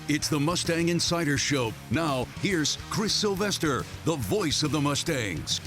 It's the Mustang Insider Show. Now, here's Chris Sylvester, the voice of the Mustangs.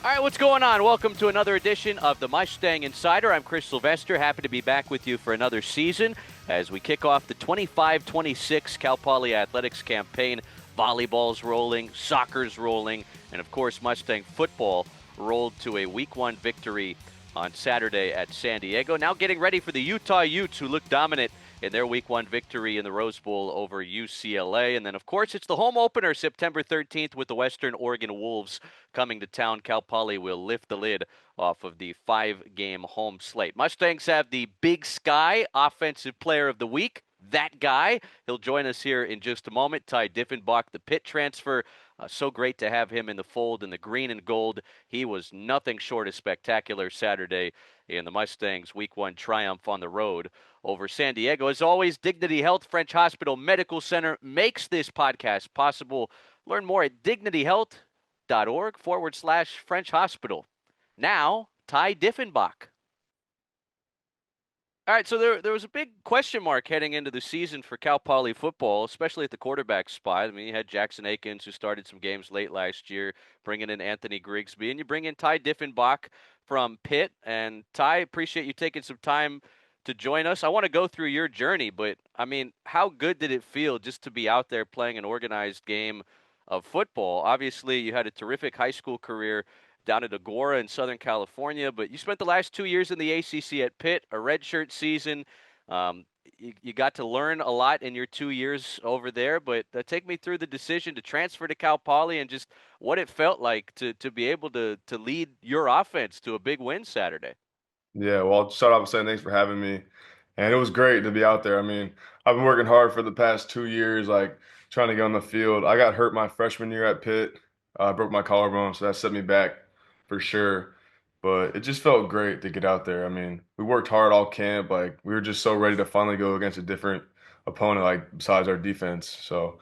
All right, what's going on? Welcome to another edition of the Mustang Insider. I'm Chris Sylvester. Happy to be back with you for another season as we kick off the 25-26 Cal Poly Athletics campaign. Volleyball's rolling, soccer's rolling, and of course Mustang football rolled to a Week 1 victory on Saturday at San Diego. Now getting ready for the Utah Utes, who look dominant in their Week 1 victory in the Rose Bowl over UCLA. And then, of course, it's the home opener September 13th with the Western Oregon Wolves coming to town. Cal Poly will lift the lid off of the 5-game home slate. Mustangs have the Big Sky Offensive Player of the Week. That guy, he'll join us here in just a moment. Dieffenbach, the Pitt transfer. So great to have him in the fold in the green and gold. He was nothing short of spectacular Saturday in the Mustangs' Week 1 triumph on the road over San Diego. As always, Dignity Health French Hospital Medical Center makes this podcast possible. Learn more at dignityhealth.org/French Hospital. Now, Dieffenbach. All right, so there was a big question mark heading into the season for Cal Poly football, especially at the quarterback spot. I mean, you had Jackson Akins, who started some games late last year, bringing in Anthony Grigsby, and you bring in Dieffenbach from Pitt. And Ty, appreciate you taking some time to join us. I want to go through your journey, but, I mean, how good did it feel just to be out there playing an organized game of football? Obviously, you had a terrific high school career down at Agora in Southern California, but you spent the last 2 years in the ACC at Pitt, a redshirt season. You got to learn a lot in your 2 years over there, but take me through the decision to transfer to Cal Poly and just what it felt like to be able to lead your offense to a big win Saturday. Yeah, well, I'll start off with saying thanks for having me. And it was great to be out there. I mean, I've been working hard for the past 2 years, like trying to get on the field. I got hurt my freshman year at Pitt. I broke my collarbone, so that set me back for sure. But it just felt great to get out there. I mean, we worked hard all camp. Like, we were just so ready to finally go against a different opponent, like, besides our defense. So,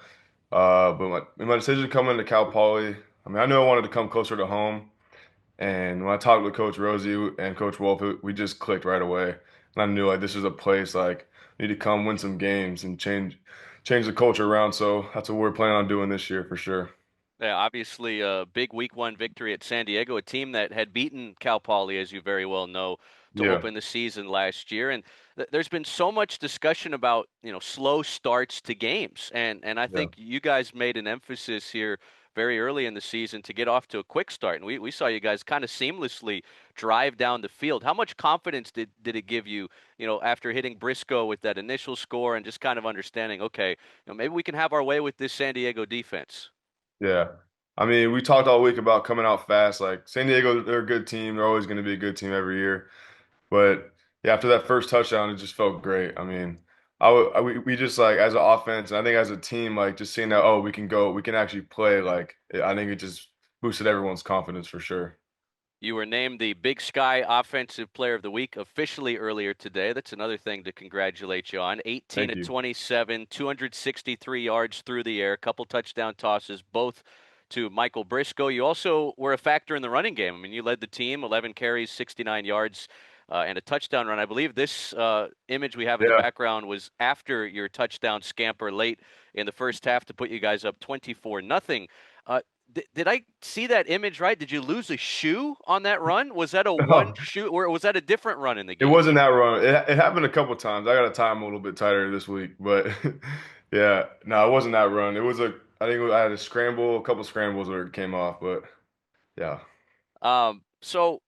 but my decision coming to Cal Poly, I mean, I knew I wanted to come closer to home. And when I talked with Coach Rosie and Coach Wolf, we just clicked right away. And I knew like this is a place like we need to come win some games and change the culture around. So that's what we're planning on doing this year for sure. Yeah, obviously a big Week 1 victory at San Diego, a team that had beaten Cal Poly, as you very well know, to Yeah, open the season last year. And there's been so much discussion about, slow starts to games. And I yeah. think you guys made an emphasis here very early in the season to get off to a quick start. And we saw you guys kind of seamlessly drive down the field. How much confidence did it give you, after hitting Briscoe with that initial score and just kind of understanding, okay, maybe we can have our way with this San Diego defense? Yeah. I mean, we talked all week about coming out fast. Like San Diego, they're a good team. They're always going to be a good team every year. But yeah, after that first touchdown, it just felt great. I mean, we just like as an offense, and I think as a team, like just seeing that, oh, we can go, we can actually play. Like I think it just boosted everyone's confidence for sure. You were named the Big Sky Offensive Player of the Week officially earlier today. That's another thing to congratulate you on. 18 Thank to you. 27, 263 yards through the air, a couple touchdown tosses, both to Michael Briscoe. You also were a factor in the running game. I mean, you led the team, 11 carries, 69 yards, and a touchdown run. I believe this image we have in the Yeah. background was after your touchdown scamper late in the first half to put you guys up 24-0. Did I see that image right? Did you lose a shoe on that run? Was that a one shoe, or was that a different run in the It game? wasn't that run. It happened a couple times. I got to time a little bit tighter this week, but yeah, no, it wasn't that run. It was I think I had a scramble, a couple scrambles where it came off, but yeah. So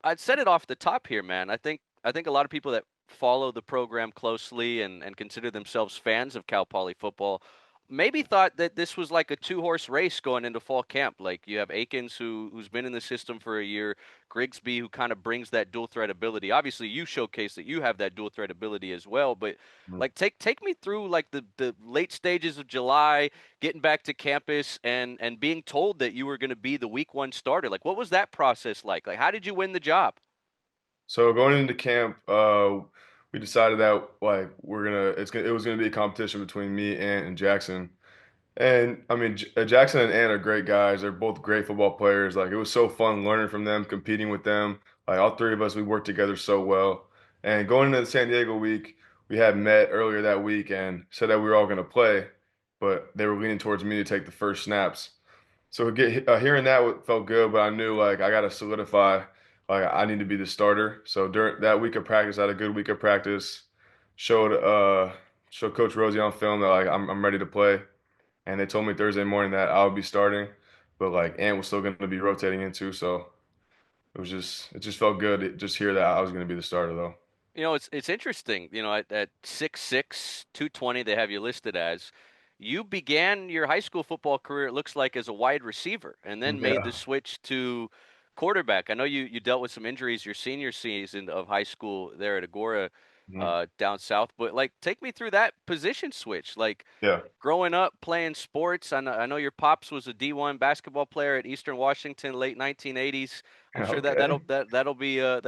I'd set it off the top here, man. I think a lot of people that follow the program closely and consider themselves fans of Cal Poly football maybe thought that this was like a two-horse race going into fall camp. Like you have Akins who's been in the system for a year, Grigsby who kind of brings that dual threat ability. Obviously, you showcase that you have that dual threat ability as well. But like take me through like the late stages of July, getting back to campus and being told that you were going to be the Week 1 starter. Like what was that process like? Like how did you win the job? So going into camp, we decided that like it was gonna be a competition between me, Ant, and Jackson. And I mean, Jackson and Ant are great guys. They're both great football players. Like it was so fun learning from them, competing with them. Like all three of us, we worked together so well. And going into the San Diego week, we had met earlier that week and said that we were all going to play, but they were leaning towards me to take the first snaps. So hearing that felt good, but I knew like I got to solidify, like I need to be the starter. So during that week of practice, I had a good week of practice. Showed showed Coach Rosie on film that like I'm ready to play, and they told me Thursday morning that I would be starting, but like Ant was still going to be rotating into. So it just felt good to just hear that I was going to be the starter though. It's interesting. At 6'6", 220, they have you listed as. You began your high school football career, it looks like, as a wide receiver, and then made the Yeah. switch to quarterback. I know you dealt with some injuries your senior season of high school there at Agora, Mhm. down south. But like, take me through that position switch. Like, Yeah. growing up playing sports, I know your pops was a D1 basketball player at Eastern Washington, late 1980s. I'm sure that Okay. that'll be Yeah.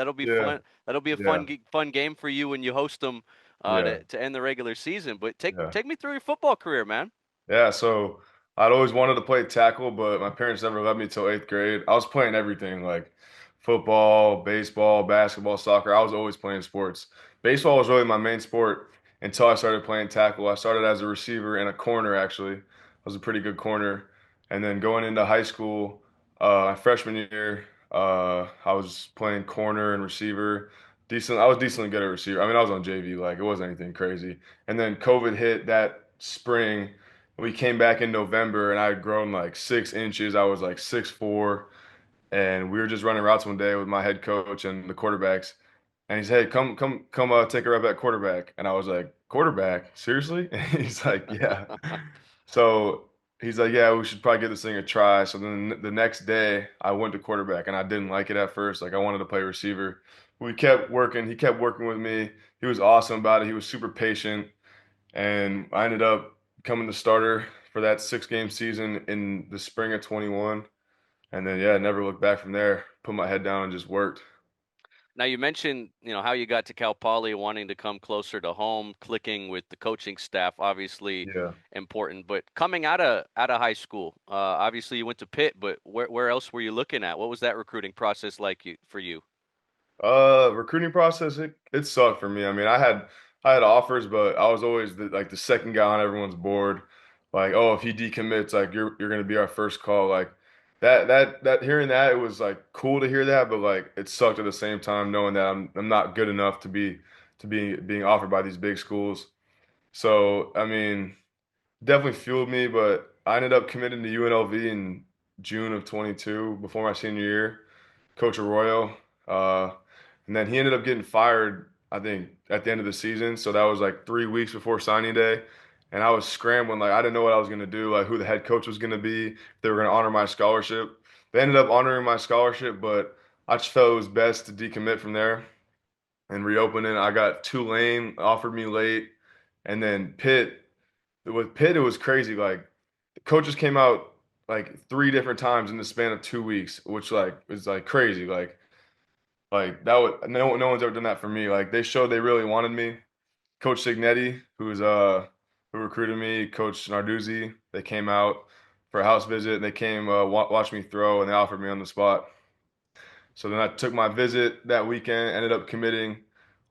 fun. That'll be a Yeah. fun game for you when you host them, Yeah. to end the regular season. But take Yeah. take me through your football career, man. Yeah, so I'd always wanted to play tackle, but my parents never let me till eighth grade. I was playing everything like football, baseball, basketball, soccer. I was always playing sports. Baseball was really my main sport until I started playing tackle. I started as a receiver and a corner, actually. I was a pretty good corner. And then going into high school, my freshman year, I was playing corner and receiver. Decent. I was decently good at receiver. I mean, I was on JV, like it wasn't anything crazy. And then COVID hit that spring. We came back in November and I had grown like 6 inches. I was like 6'4", and we were just running routes one day with my head coach and the quarterbacks. And he said, "Hey, come, take a rep at quarterback." And I was like, "Quarterback? Seriously?" And he's like, "Yeah." So he's like, "Yeah, we should probably give this thing a try." So then the next day, I went to quarterback, and I didn't like it at first. Like I wanted to play receiver. We kept working. He kept working with me. He was awesome about it. He was super patient, and I ended up becoming the starter for that 6 game season in the spring of 21. And then yeah, never looked back from there. Put my head down and just worked. Now you mentioned, how you got to Cal Poly, wanting to come closer to home, clicking with the coaching staff, obviously Yeah. important. But coming out of high school, obviously you went to Pitt, but where else were you looking at? What was that recruiting process like for you? Recruiting process, it sucked for me. I mean, I had offers, but I was always the second guy on everyone's board. Like, oh, if he decommits, like you're gonna be our first call. Like that hearing that, it was like cool to hear that, but like it sucked at the same time knowing that I'm not good enough to be being offered by these big schools. So, I mean, definitely fueled me, but I ended up committing to UNLV in June of 22 before my senior year. Coach Arroyo. Uh, and then he ended up getting fired, I think, at the end of the season. So that was like 3 weeks before signing day. And I was scrambling, like I didn't know what I was gonna do, like who the head coach was gonna be, if they were gonna honor my scholarship. They ended up honoring my scholarship, but I just felt it was best to decommit from there and reopen it. I got Tulane offered me late, and then Pitt. With Pitt, it was crazy. Like the coaches came out like 3 different times in the span of 2 weeks, which like is like crazy. Like that would no one's ever done that for me. Like they showed they really wanted me. Coach Signetti, who recruited me, Coach Narduzzi, they came out for a house visit and they came watch me throw and they offered me on the spot. So then I took my visit that weekend, ended up committing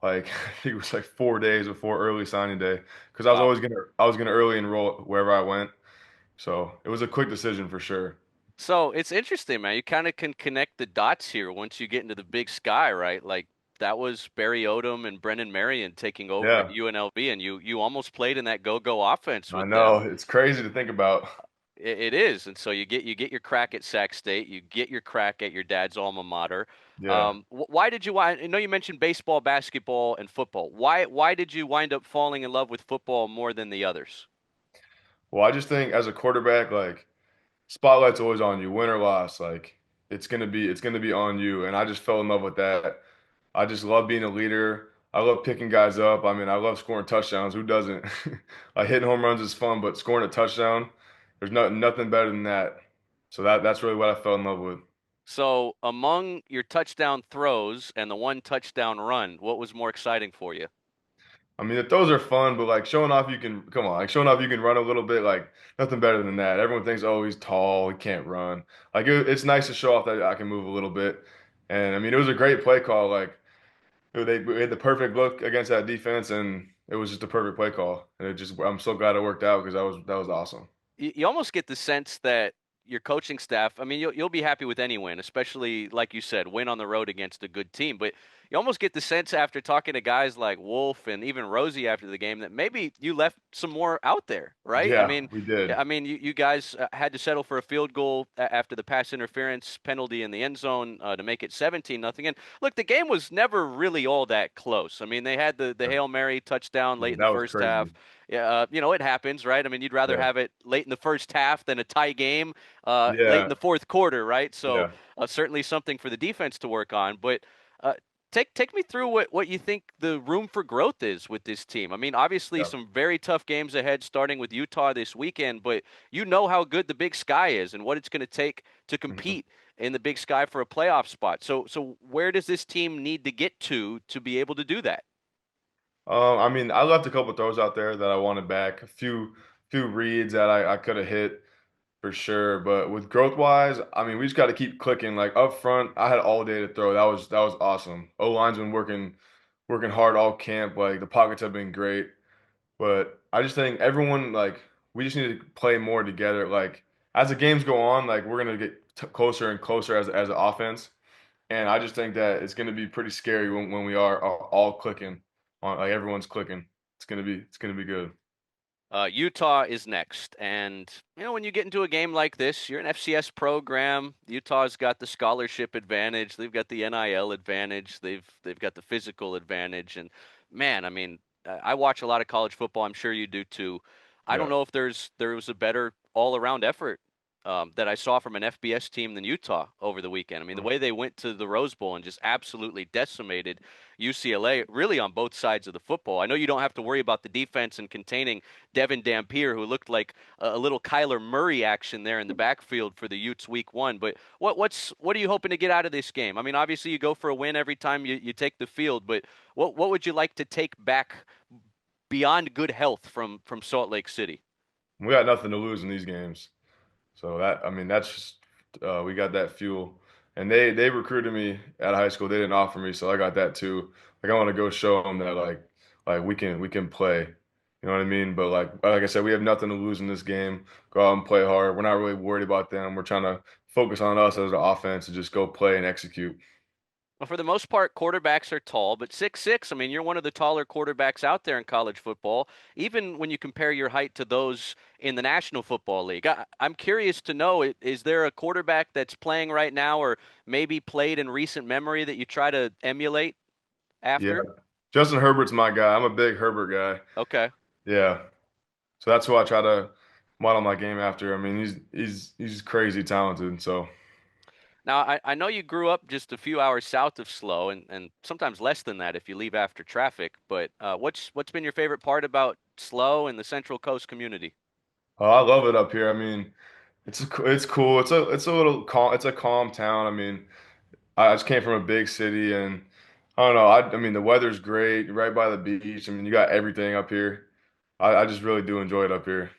like I think it was like 4 days before early signing day because Wow. I was gonna early enroll wherever I went. So it was a quick decision for sure. So it's interesting, man. You kind of can connect the dots here once you get into the big sky, right? Like, that was Barry Odom and Brennan Marion taking over at Yeah, UNLV, and you almost played in that go-go offense I with know. them. It's crazy to think about. It is, and so you get your crack at Sac State, you get your crack at your dad's alma mater. Yeah. Why did you? I know you mentioned baseball, basketball, and football. Why did you wind up falling in love with football more than the others? Well, I just think as a quarterback, like spotlight's always on you, win or loss. Like it's gonna be on you. And I just fell in love with that. I just love being a leader. I love picking guys up. I mean, I love scoring touchdowns. Who doesn't? Like hitting home runs is fun, but scoring a touchdown, there's nothing better than that. So that's really what I fell in love with. So, among your touchdown throws and the one touchdown run, what was more exciting for you? I mean, the throws are fun, but like showing off you can come on, like showing off you can run a little bit, like nothing better than that. Everyone thinks, oh, he's tall, he can't run. Like it's nice to show off that I can move a little bit. And I mean, it was a great play call. Like we had the perfect look against that defense, and it was just a perfect play call, and I'm so glad it worked out because that was awesome. You almost get the sense that your coaching staff, I mean, you'll be happy with any win, especially like you said, win on the road against a good team. But you almost get the sense after talking to guys like Wolf and even Rosie after the game that maybe you left some more out there, right? Yeah, we did. I mean, you guys had to settle for a field goal after the pass interference penalty in the end zone to make it 17-0. And look, the game was never really all that close. I mean, they had the Hail Mary touchdown late in the That was first half. crazy. Yeah, it happens, right? I mean, you'd rather Yeah, have it late in the first half than a tie game late in yeah, the fourth quarter, right? So yeah, certainly something for the defense to work on. But uh, take me through what you think the room for growth is with this team. I mean, obviously yeah. some very tough games ahead, starting with Utah this weekend. But you know how good the Big Sky is and what it's going to take to Mhm. compete in the Big Sky for a playoff spot. So where does this team need to get to be able to do that? I mean, I left a couple throws out there that I wanted back. A few reads that I could have hit for sure. But with growth wise, I mean, we just got to keep clicking. Like up front, I had all day to throw. That was awesome. O line's been working hard all camp. Like the pockets have been great. But I just think everyone like we just need to play more together. Like as the games go on, like we're gonna get closer and closer as an offense. And I just think that it's gonna be pretty scary when we are all clicking on like everyone's clicking. It's gonna be good. Utah is next, and when you get into a game like this, you're an FCS program. Utah's got the scholarship advantage. They've got the NIL advantage. They've got the physical advantage. And man, I mean, I watch a lot of college football. I'm sure you do too. I don't Yeah. know if there was a better all around effort that I saw from an FBS team than Utah over the weekend. I mean, the way they went to the Rose Bowl and just absolutely decimated UCLA, really on both sides of the football. I know you don't have to worry about the defense and containing Devin Dampier, who looked like a little Kyler Murray action there in the backfield for the Utes week one. But what are you hoping to get out of this game? I mean, obviously you go for a win every time you take the field, but what would you like to take back beyond good health from Salt Lake City? We got nothing to lose in these games. So that I mean that's just we got that fuel. And they recruited me out of high school. They didn't offer me, so I got that too. Like I want to go show them that like we can play. You know what I mean? But like I said, we have nothing to lose in this game. Go out and play hard. We're not really worried about them. We're trying to focus on us as the offense and just go play and execute. Well, for the most part, quarterbacks are tall, but 6'6", I mean, you're one of the taller quarterbacks out there in college football, even when you compare your height to those in the National Football League. I'm curious to know, is there a quarterback that's playing right now or maybe played in recent memory that you try to emulate Yeah. after? Justin Herbert's my guy. I'm a big Herbert guy. Okay. Yeah. So that's who I try to model my game after. I mean, he's crazy talented. So Now, I know you grew up just a few hours south of SLO, and sometimes less than that if you leave after traffic. But what's been your favorite part about SLO and the Central Coast community? I love it up here. I mean, it's cool. It's a little calm. It's a calm town. I mean, I just came from a big city, and I don't know. I mean, the weather's great. You're right by the beach. I mean, you got everything up here. I just really do enjoy it up here.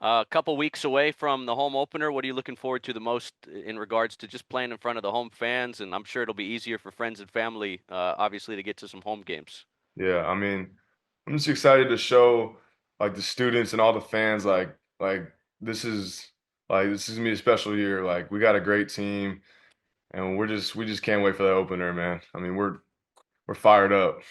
A couple weeks away from the home opener, what are you looking forward to the most in regards to just playing in front of the home fans? And I'm sure it'll be easier for friends and family, obviously, to get to some home games. Yeah, I mean, I'm just excited to show like the students and all the fans like this is this is gonna be a special year. Like we got a great team, and we just can't wait for the opener, man. I mean, we're fired up.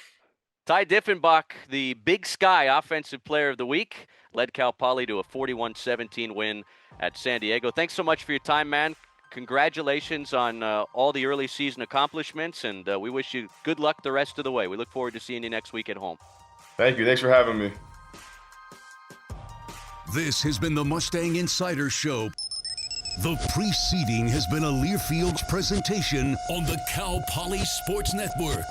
Ty Dieffenbach, the Big Sky Offensive Player of the Week, led Cal Poly to a 41-17 win at San Diego. Thanks so much for your time, man. Congratulations on all the early season accomplishments, and we wish you good luck the rest of the way. We look forward to seeing you next week at home. Thank you. Thanks for having me. This has been the Mustang Insider Show. The preceding has been a Learfield's presentation on the Cal Poly Sports Network.